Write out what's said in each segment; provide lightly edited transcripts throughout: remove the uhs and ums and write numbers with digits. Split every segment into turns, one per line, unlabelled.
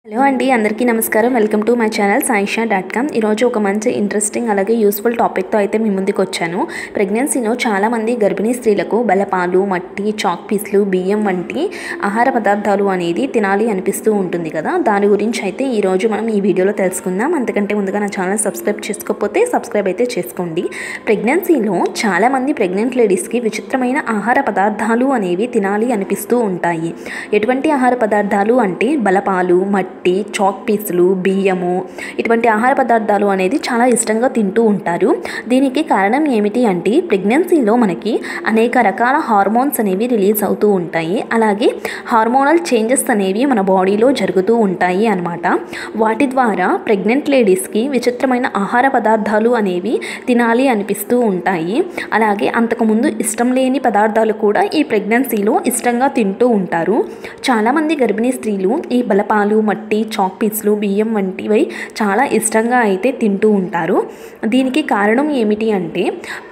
Hello అండి, అందరికీ నమస్కారం. Welcome to my channel saisha.com. ఈరోజు ఒక మంచి ఇంట్రెస్టింగ్ అలాగే యూస్ఫుల్ టాపిక్తో అయితే మీ ముందుకు వచ్చాను. ప్రెగ్నెన్సీలో చాలామంది గర్భిణీ స్త్రీలకు బలపాలు, మట్టి, చాక్ పీస్లు, బియ్యం వంటి ఆహార పదార్థాలు అనేది తినాలి అనిపిస్తూ ఉంటుంది కదా. దాని గురించి అయితే ఈరోజు మనం ఈ వీడియోలో తెలుసుకుందాం. అంతకంటే ముందుగా నా ఛానల్ సబ్స్క్రైబ్ చేసుకోకపోతే సబ్స్క్రైబ్ అయితే చేసుకోండి. ప్రెగ్నెన్సీలో చాలామంది ప్రెగ్నెంట్ లేడీస్కి విచిత్రమైన ఆహార పదార్థాలు అనేవి తినాలి అనిపిస్తూ ఉంటాయి. ఎటువంటి ఆహార పదార్థాలు అంటే బలపాలు, మట్టి, చాక్ పీసులు, బియ్యము, ఇటువంటి ఆహార పదార్థాలు అనేది చాలా ఇష్టంగా తింటూ ఉంటారు. దీనికి కారణం ఏమిటి అంటే ప్రెగ్నెన్సీలో మనకి అనేక రకాల హార్మోన్స్ అనేవి రిలీజ్ అవుతూ ఉంటాయి. అలాగే హార్మోనల్ చేంజెస్ అనేవి మన బాడీలో జరుగుతూ ఉంటాయి అన్నమాట. వాటి ద్వారా ప్రెగ్నెంట్ లేడీస్కి విచిత్రమైన ఆహార పదార్థాలు అనేవి తినాలి అనిపిస్తూ ఉంటాయి. అలాగే అంతకుముందు ఇష్టం లేని పదార్థాలు కూడా ఈ ప్రెగ్నెన్సీలో ఇష్టంగా తింటూ ఉంటారు. చాలామంది గర్భిణీ స్త్రీలు ఈ బలపాలు, మట్టి, చాక్ పీస్లు, బియ్యం వంటివి చాలా ఇష్టంగా అయితే తింటూ ఉంటారు. దీనికి కారణం ఏమిటి అంటే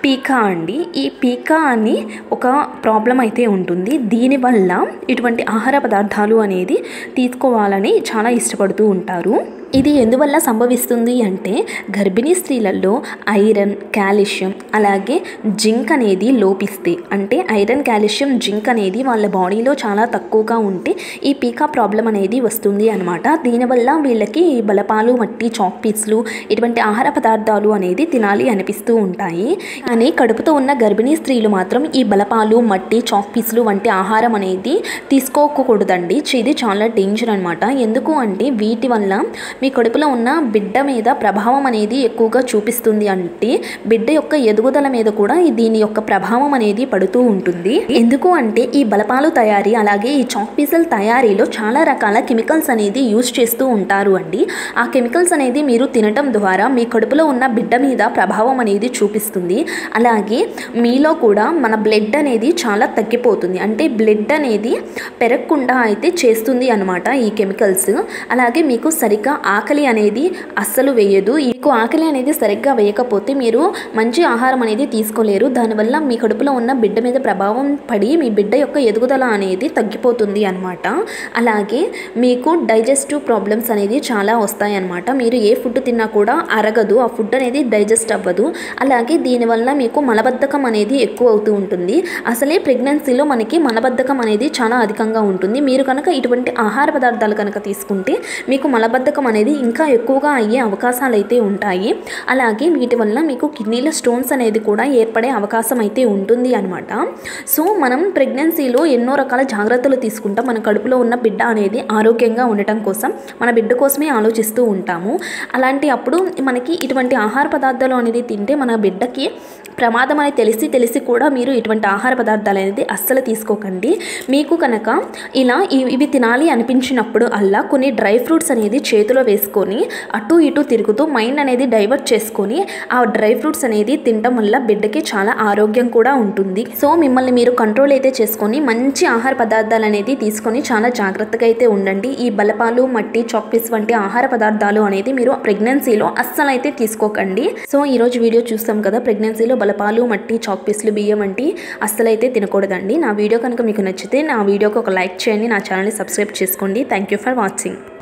పీకా అండి. ఈ పీకా అని ఒక ప్రాబ్లం అయితే ఉంటుంది. దీనివల్ల ఇటువంటి ఆహార పదార్థాలు అనేది తీసుకోవాలని చాలా ఇష్టపడుతూ ఉంటారు. ఇది ఎందువల్ల సంభవిస్తుంది అంటే గర్భిణీ స్త్రీలలో ఐరన్, కాల్షియం అలాగే జింక్ అనేది లోపిస్తే, అంటే ఐరన్, కాల్షియం, జింక్ అనేది వాళ్ళ బాడీలో చాలా తక్కువగా ఉంటే ఈ పీకా ప్రాబ్లం అనేది వస్తుంది అనమాట. దీనివల్ల వీళ్ళకి బలపాలు, మట్టి, చాక్ పీస్లు ఇటువంటి ఆహార పదార్థాలు అనేది తినాలి అనిపిస్తూ ఉంటాయి. కానీ కడుపుతో ఉన్న గర్భిణీ స్త్రీలు మాత్రం ఈ బలపాలు, మట్టి, చాక్ పీస్లు వంటి ఆహారం అనేది తీసుకోకూడదండి. ఇది చాలా డేంజర్ అనమాట. ఎందుకు అంటే వీటి వల్ల మీ కడుపులో ఉన్న బిడ్డ మీద ప్రభావం అనేది ఎక్కువగా చూపిస్తుంది. అంటే బిడ్డ యొక్క ఎదుగుదల మీద కూడా దీని యొక్క ప్రభావం అనేది పడుతూ ఉంటుంది. ఎందుకు అంటే ఈ బలపాలు తయారీ అలాగే ఈ చాక్ పీసుల తయారీలో చాలా రకాల కెమికల్స్ అనేది యూజ్ చేస్తూ ఉంటారు అండి. ఆ కెమికల్స్ అనేది మీరు తినటం ద్వారా మీ కడుపులో ఉన్న బిడ్డ మీద ప్రభావం అనేది చూపిస్తుంది. అలాగే మీలో కూడా మన బ్లడ్ అనేది చాలా తగ్గిపోతుంది. అంటే బ్లడ్ అనేది పెరగకుండా అయితే చేస్తుంది అనమాట ఈ కెమికల్స్. అలాగే మీకు సరిగ్గా ఆకలి అనేది అస్సలు వేయదు. మీకు ఆకలి అనేది సరిగ్గా వేయకపోతే మీరు మంచి ఆహారం అనేది తీసుకోలేరు. దానివల్ల మీ కడుపులో ఉన్న బిడ్డ మీద ప్రభావం పడి మీ బిడ్డ యొక్క ఎదుగుదల అనేది తగ్గిపోతుంది అనమాట. అలాగే మీకు డైజెస్టివ్ ప్రాబ్లమ్స్ అనేది చాలా వస్తాయి అనమాట. మీరు ఏ ఫుడ్ తిన్నా కూడా అరగదు, ఆ ఫుడ్ అనేది డైజెస్ట్ అవ్వదు. అలాగే దీనివల్ల మీకు మలబద్ధకం అనేది ఎక్కువ అవుతూ ఉంటుంది. అసలే ప్రెగ్నెన్సీలో మనకి మలబద్ధకం అనేది చాలా అధికంగా ఉంటుంది. మీరు కనుక ఇటువంటి ఆహార పదార్థాలు కనుక తీసుకుంటే మీకు మలబద్ధకం అనేది ఇంకా ఎక్కువగా అయ్యే అవకాశాలు అయితే ఉంటాయి. అలాగే వీటి వల్ల మీకు కిడ్నీలో స్టోన్స్ అనేది కూడా ఏర్పడే అవకాశం అయితే ఉంటుంది అనమాట. సో మనం ప్రెగ్నెన్సీలో ఎన్నో రకాల జాగ్రత్తలు తీసుకుంటాం. మన కడుపులో ఉన్న బిడ్డ అనేది ఆరోగ్యంగా ఉండటం కోసం మన బిడ్డ కోసమే ఆలోచిస్తూ ఉంటాము. అలాంటి అప్పుడు మనకి ఇటువంటి ఆహార పదార్థాలు అనేది తింటే మన బిడ్డకి ప్రమాదం అని తెలిసి కూడా మీరు ఇటువంటి ఆహార పదార్థాలు అనేది అస్సలు తీసుకోకండి. మీకు కనుక ఇలా ఇవి తినాలి అనిపించినప్పుడు అలా కొన్ని డ్రై ఫ్రూట్స్ అనేది చేతిలో వేసుకొని అటు ఇటు తిరుగుతూ మైండ్ అనేది డైవర్ట్ చేసుకొని ఆ డ్రై ఫ్రూట్స్ అనేది తినడం వల్ల బిడ్డకి చాలా ఆరోగ్యం కూడా ఉంటుంది. సో మిమ్మల్ని మీరు కంట్రోల్ అయితే చేసుకొని మంచి ఆహార పదార్థాలు అనేది తీసుకొని చాలా జాగ్రత్తగా అయితే ఉండండి. ఈ బలపాలు, మట్టి, చాక్ పీస్ వంటి ఆహార పదార్థాలు అనేది మీరు ప్రెగ్నెన్సీలో అస్సలు అయితే తీసుకోకండి. సో ఈరోజు వీడియో చూస్తాం కదా, ప్రెగ్నెన్సీలో బలపాలు, మట్టి, చాక్ పీస్లు, బియ్యం వంటి అస్సలు అయితే తినకూడదండి. నా వీడియో కనుక మీకు నచ్చితే నా వీడియోకి ఒక లైక్ చేయండి, నా ఛానల్ని సబ్స్క్రైబ్ చేసుకోండి. Thank you for watching.